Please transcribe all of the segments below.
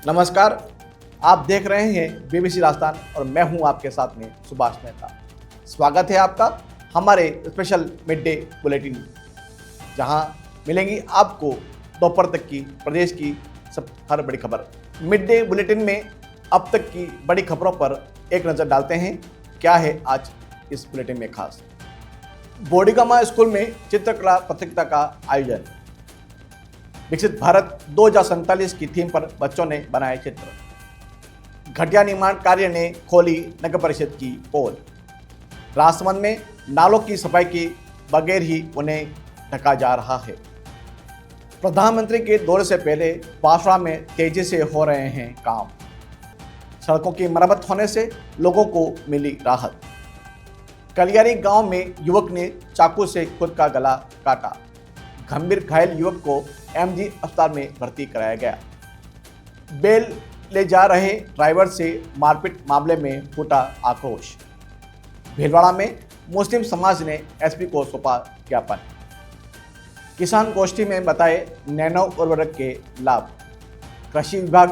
नमस्कार, आप देख रहे हैं बीबीसी राजस्थान और मैं हूं आपके साथ में सुभाष मेहता। स्वागत है आपका हमारे स्पेशल मिड डे बुलेटिन, जहां मिलेंगी आपको दोपहर तक की प्रदेश की हर बड़ी खबर। मिड डे बुलेटिन में अब तक की बड़ी खबरों पर एक नज़र डालते हैं। क्या है आज इस बुलेटिन में खास? बोडीगामा स्कूल में चित्रकला प्रतियोगिता का आयोजन। विकसित भारत 2047 की थीम पर बच्चों ने बनाए चित्र। घटिया निर्माण कार्य ने खोली नगर परिषद की पोल। राजसमंद में नालों की सफाई के बगैर ही उन्हें ढका जा रहा है। प्रधानमंत्री के दौरे से पहले बांसवाड़ा में तेजी से हो रहे हैं काम। सड़कों की मरम्मत होने से लोगों को मिली राहत। कलियारी गांव में युवक ने चाकू से खुद का गला काटा। गंभीर घायल युवक को एमजी अस्पताल में भर्ती कराया गया। बेल ले जा रहे ड्राइवर से मारपीट मामले में फूटा आक्रोश। भीलवाड़ा में मुस्लिम समाज ने एसपी को सौंपा ज्ञापन। किसान गोष्ठी में बताए नैनो उर्वरक के लाभ। कृषि विभाग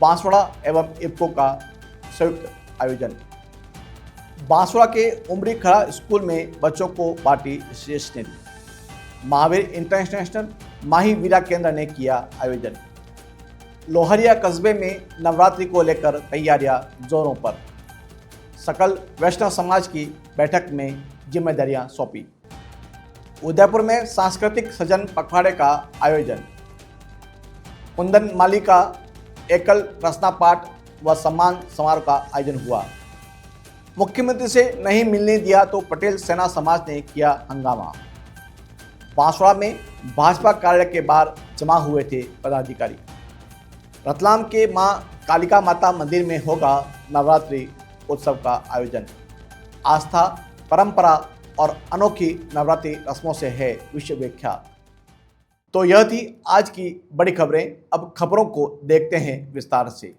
बांसवाड़ा एवं इफ्को का संयुक्त आयोजन। बांसवाड़ा के उमरी खड़ा स्कूल में बच्चों को बांटी स्टेशनरी। महावीर इंटरनेशनल माही वीरा केंद्र ने किया आयोजन। लोहरिया कस्बे में नवरात्रि को लेकर तैयारियां जोरों पर। सकल वैष्णव समाज की बैठक में जिम्मेदारियां सौंपी। उदयपुर में सांस्कृतिक सजन पखवाड़े का आयोजन। कुंदन माली का एकल रचना पाठ व सम्मान समारोह का आयोजन हुआ। मुख्यमंत्री से नहीं मिलने दिया तो पटेल सेना समाज ने किया हंगामा। बांसवाड़ा में भाजपा कार्यालय के बाहर जमा हुए थे पदाधिकारी। रतलाम के मां कालिका माता मंदिर में होगा नवरात्रि उत्सव का आयोजन। आस्था, परंपरा और अनोखी नवरात्रि रस्मों से है विश्व विख्यात। तो यह थी आज की बड़ी खबरें। अब खबरों को देखते हैं विस्तार से।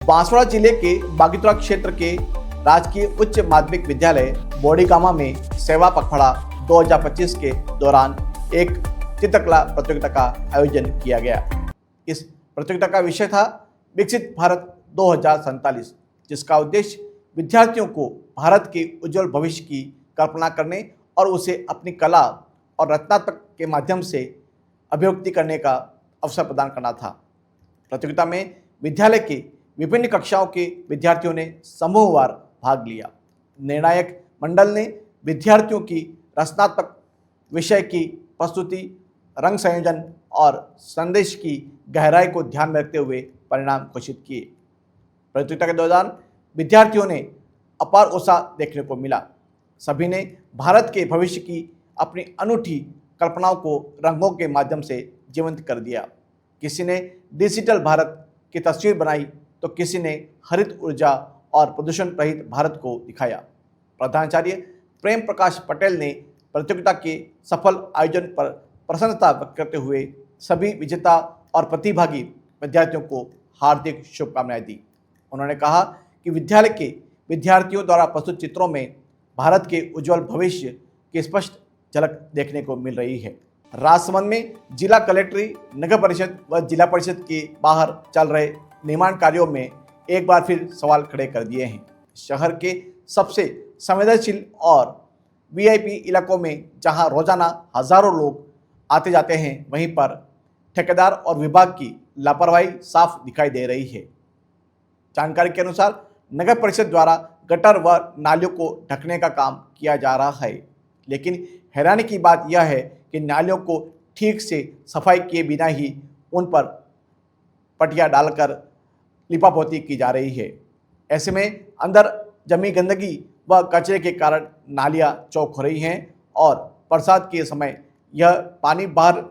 बांसवाड़ा जिले के बागीतुरा क्षेत्र के राजकीय उच्च माध्यमिक विद्यालय बोडीगामा में सेवा पखवाड़ा 2025 के दौरान एक चित्रकला प्रतियोगिता का आयोजन किया गया। इस प्रतियोगिता का विषय था विकसित भारत 2047, जिसका उद्देश्य विद्यार्थियों को भारत के उज्जवल भविष्य की कल्पना करने और उसे अपनी कला और रचनात्मक के माध्यम से अभिव्यक्ति करने का अवसर प्रदान करना था। प्रतियोगिता में विद्यालय के विभिन्न कक्षाओं के विद्यार्थियों ने समूहवार भाग लिया। निर्णायक मंडल ने विद्यार्थियों की रचनात्मक विषय की प्रस्तुति, रंग संयोजन और संदेश की गहराई को ध्यान में रखते हुए परिणाम घोषित किए। प्रतियोगिता के दौरान विद्यार्थियों ने अपार उत्साह देखने को मिला। सभी ने भारत के भविष्य की अपनी अनूठी कल्पनाओं को रंगों के माध्यम से जीवंत कर दिया। किसी ने डिजिटल भारत की तस्वीर बनाई तो किसी ने हरित ऊर्जा और प्रदूषण रहित भारत को दिखाया। प्रधानाचार्य प्रेम प्रकाश पटेल ने प्रतियोगिता के सफल आयोजन पर प्रसन्नता व्यक्त करते हुए सभी विजेता और प्रतिभागी विद्यार्थियों को हार्दिक शुभकामनाएं दी। उन्होंने कहा कि विद्यालय के विद्यार्थियों द्वारा प्रस्तुत चित्रों में भारत के उज्जवल भविष्य की स्पष्ट झलक देखने को मिल रही है। राजसमंद में जिला कलेक्ट्री, नगर परिषद व जिला परिषद के बाहर चल रहे निर्माण कार्यों में एक बार फिर सवाल खड़े कर दिए हैं। शहर के सबसे संवेदनशील और वीआईपी इलाकों में जहां रोजाना हजारों लोग आते जाते हैं, वहीं पर ठेकेदार और विभाग की लापरवाही साफ दिखाई दे रही है। जानकारी के अनुसार नगर परिषद द्वारा गटर व नालियों को ढकने का काम किया जा रहा है, लेकिन हैरानी की बात यह है कि नालियों को ठीक से सफाई किए बिना ही उन पर पटिया डालकर लिपापोती की जा रही है। ऐसे में अंदर जमी गंदगी व कचरे के कारण नालियां चौक हो रही हैं और बरसात के समय यह पानी बाहर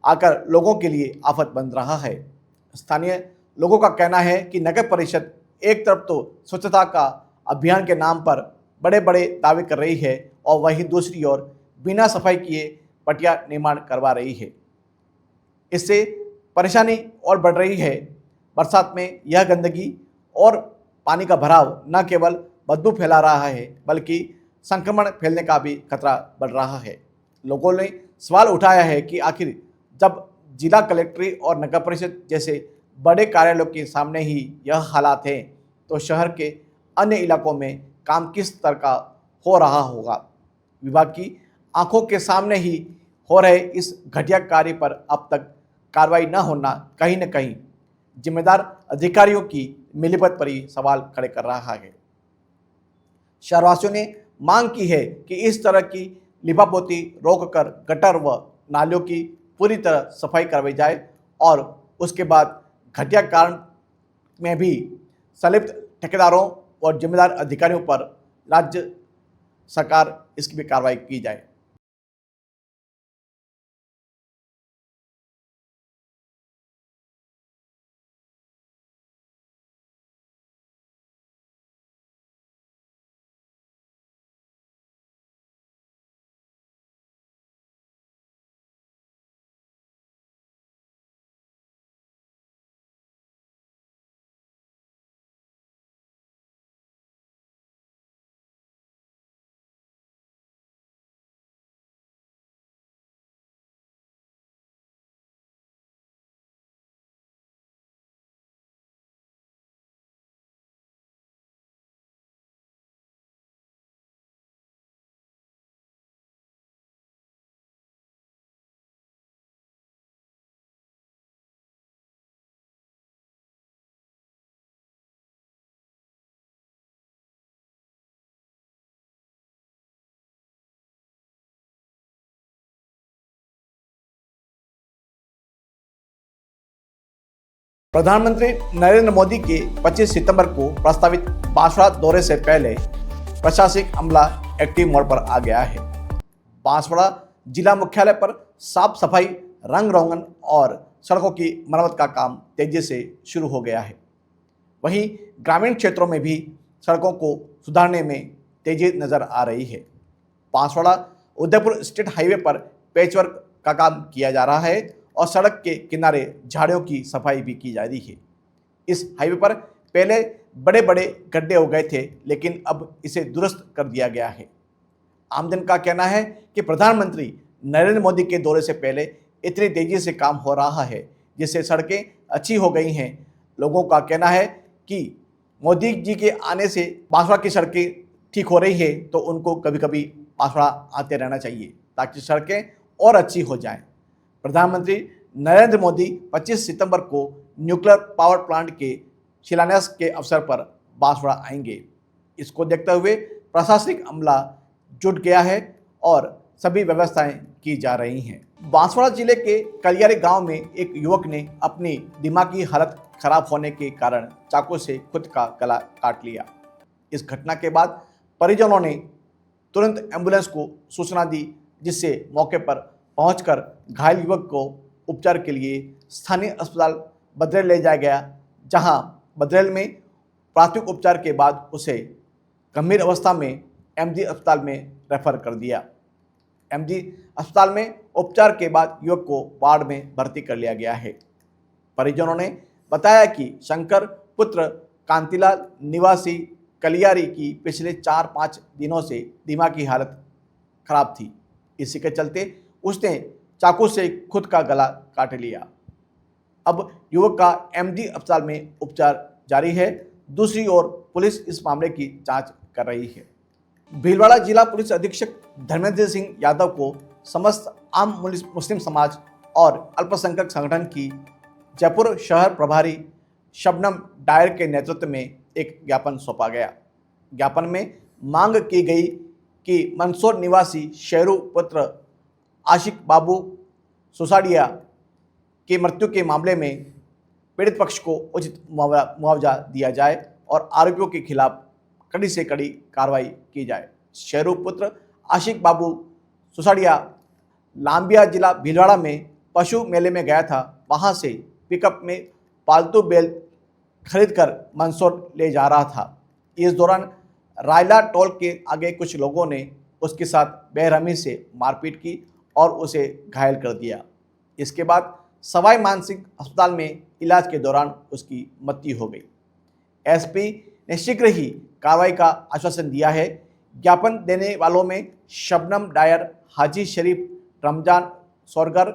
आकर लोगों के लिए आफत बन रहा है। स्थानीय लोगों का कहना है कि नगर परिषद एक तरफ तो स्वच्छता का अभियान के नाम पर बड़े बड़े दावे कर रही है और वहीं दूसरी ओर बिना सफाई किए पटिया निर्माण करवा रही है। इससे परेशानी और बढ़ रही है। बरसात में यह गंदगी और पानी का भराव न केवल बदबू फैला रहा है, बल्कि संक्रमण फैलने का भी खतरा बढ़ रहा है। लोगों ने सवाल उठाया है कि आखिर जब जिला कलेक्ट्री और नगर परिषद जैसे बड़े कार्यालयों के सामने ही यह हालात हैं, तो शहर के अन्य इलाकों में काम किस तरह का हो रहा होगा। विभाग की आंखों के सामने ही हो रहे इस घटिया कार्य पर अब तक कार्रवाई न होना कहीं न कहीं जिम्मेदार अधिकारियों की मिलीभगत पर ही सवाल खड़े कर रहा है। शहरवासियों ने मांग की है कि इस तरह की लिपापोती रोककर गटर व नालियों की पूरी तरह सफाई करवाई जाए और उसके बाद घटिया कारण में भी संलिप्त ठेकेदारों और जिम्मेदार अधिकारियों पर राज्य सरकार इसकी भी कार्रवाई की जाए। प्रधानमंत्री नरेंद्र मोदी के 25 सितंबर को प्रस्तावित बांसवाड़ा दौरे से पहले प्रशासनिक अमला एक्टिव मोड पर आ गया है। बांसवाड़ा जिला मुख्यालय पर साफ सफाई, रंग रोगन और सड़कों की मरम्मत का काम तेजी से शुरू हो गया है। वहीं ग्रामीण क्षेत्रों में भी सड़कों को सुधारने में तेजी नजर आ रही है। बांसवाड़ा उदयपुर स्टेट हाईवे पर पैचवर्क का काम किया जा रहा है और सड़क के किनारे झाड़ियों की सफाई भी की जा रही है। इस हाईवे पर पहले बड़े बड़े गड्ढे हो गए थे, लेकिन अब इसे दुरुस्त कर दिया गया है। आमजन का कहना है कि प्रधानमंत्री नरेंद्र मोदी के दौरे से पहले इतनी तेजी से काम हो रहा है, जिससे सड़कें अच्छी हो गई हैं। लोगों का कहना है कि मोदी जी के आने से बांसवाड़ा की सड़कें ठीक हो रही है, तो उनको कभी कभी बांसवाड़ा आते रहना चाहिए ताकि सड़कें और अच्छी हो जाएं। प्रधानमंत्री नरेंद्र मोदी 25 सितंबर को न्यूक्लियर पावर प्लांट के शिलान्यास के अवसर पर बांसवाड़ा आएंगे। इसको देखते हुए प्रशासनिक अमला जुट गया है और सभी व्यवस्थाएं की जा रही हैं। बांसवाड़ा जिले के कलियारी गांव में एक युवक ने अपनी दिमागी हालत खराब होने के कारण चाकू से खुद का गला काट लिया। इस घटना के बाद परिजनों ने तुरंत एम्बुलेंस को सूचना दी, जिससे मौके पर पहुंचकर घायल युवक को उपचार के लिए स्थानीय अस्पताल बदरेल ले जाया गया, जहां बदरेल में प्राथमिक उपचार के बाद उसे गंभीर अवस्था में एमजी अस्पताल में रेफर कर दिया। एमजी अस्पताल में उपचार के बाद युवक को वार्ड में भर्ती कर लिया गया है। परिजनों ने बताया कि शंकर पुत्र कांतिलाल निवासी कलियारी की पिछले 4-5 दिनों से दिमागी हालत खराब थी। इसी के चलते उसने चाकू से खुद का गला काट लिया। अब युवक का एमजी अस्पताल में उपचार जारी है। दूसरी ओर पुलिस इस मामले की जांच कर रही है। भीलवाड़ा जिला पुलिस अधीक्षक धर्मेंद्र सिंह यादव को समस्त आम मुस्लिम समाज और अल्पसंख्यक संगठन की जयपुर शहर प्रभारी शबनम डायर के नेतृत्व में एक ज्ञापन सौंपा गया। ज्ञापन में मांग की गई कि मंदसौर निवासी शेरू पुत्र आशिक बाबू सुसाडिया की मृत्यु के मामले में पीड़ित पक्ष को उचित मुआवजा दिया जाए और आरोपियों के खिलाफ कड़ी से कड़ी कार्रवाई की जाए। शेरू पुत्र आशिक बाबू सुसाडिया लांबिया जिला भीलवाड़ा में पशु मेले में गया था। वहां से पिकअप में पालतू बैल खरीदकर मंदसौर ले जा रहा था। इस दौरान रायला टोल के आगे कुछ लोगों ने उसके साथ बेरहमी से मारपीट की और उसे घायल कर दिया। इसके बाद सवाई मानसिंह अस्पताल में इलाज के दौरान उसकी मृत्यु हो गई। एसपी ने शीघ्र ही कार्रवाई का आश्वासन दिया है। ज्ञापन देने वालों में शबनम डायर, हाजी शरीफ, रमजान सौरगर,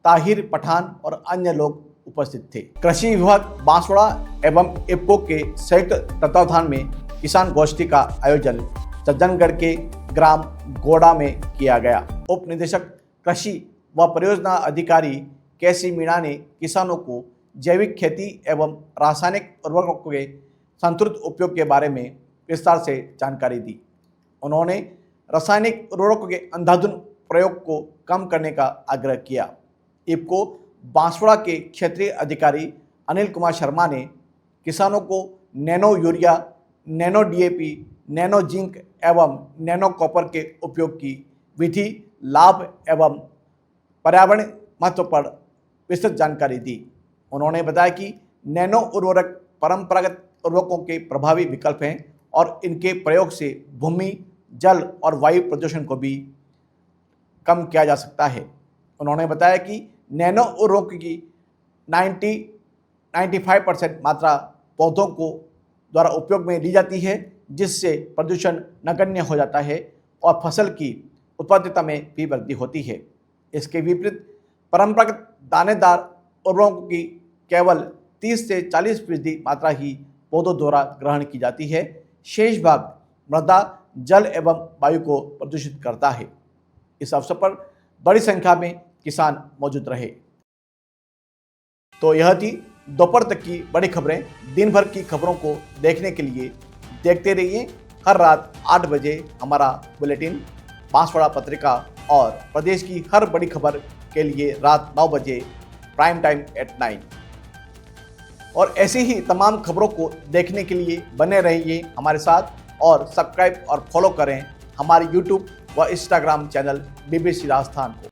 ताहिर पठान और अन्य लोग उपस्थित थे। कृषि विभाग बांसवाड़ा एवं इफ्को के संयुक्त तत्वावधान में किसान गोष्ठी का आयोजन सज्जनगढ़ के ग्राम गोड़ा में किया गया। उप निदेशक कृषि व परियोजना अधिकारी केसी मीणा ने किसानों को जैविक खेती एवं रासायनिक उर्वरकों के संतुलित उपयोग के बारे में विस्तार से जानकारी दी। उन्होंने रासायनिक उर्वरकों के अंधाधुंध प्रयोग को कम करने का आग्रह किया। इफ्को बांसवाड़ा के क्षेत्रीय अधिकारी अनिल कुमार शर्मा ने किसानों को nano urea, nano DAP, nano zinc एवं नैनो कॉपर के उपयोग की विधि, लाभ एवं पर्यावरण महत्व पर विस्तृत जानकारी दी। उन्होंने बताया कि नैनो उर्वरक परंपरागत उर्वरकों के प्रभावी विकल्प हैं और इनके प्रयोग से भूमि, जल और वायु प्रदूषण को भी कम किया जा सकता है। उन्होंने बताया कि नैनो उर्वरकों की 95% मात्रा पौधों को द्वारा उपयोग में ली जाती है, जिससे प्रदूषण नगण्य हो जाता है और फसल की उत्पादकता में भी वृद्धि होती है। इसके विपरीत परंपरागत दानेदार उर्वरकों की केवल 30 से 40% मात्रा ही पौधों द्वारा ग्रहण की जाती है। शेष भाग मृदा, जल एवं वायु को प्रदूषित करता है। इस अवसर पर बड़ी संख्या में किसान मौजूद रहे। तो यह थी दोपहर तक की बड़ी खबरें। दिन भर की खबरों को देखने के लिए देखते रहिए हर रात 8 बजे हमारा बुलेटिन बांसवाड़ा पत्रिका, और प्रदेश की हर बड़ी खबर के लिए रात 9 बजे प्राइम टाइम एट 9। और ऐसी ही तमाम खबरों को देखने के लिए बने रहिए हमारे साथ और सब्सक्राइब और फॉलो करें हमारे यूट्यूब व इंस्टाग्राम चैनल BBC राजस्थान को।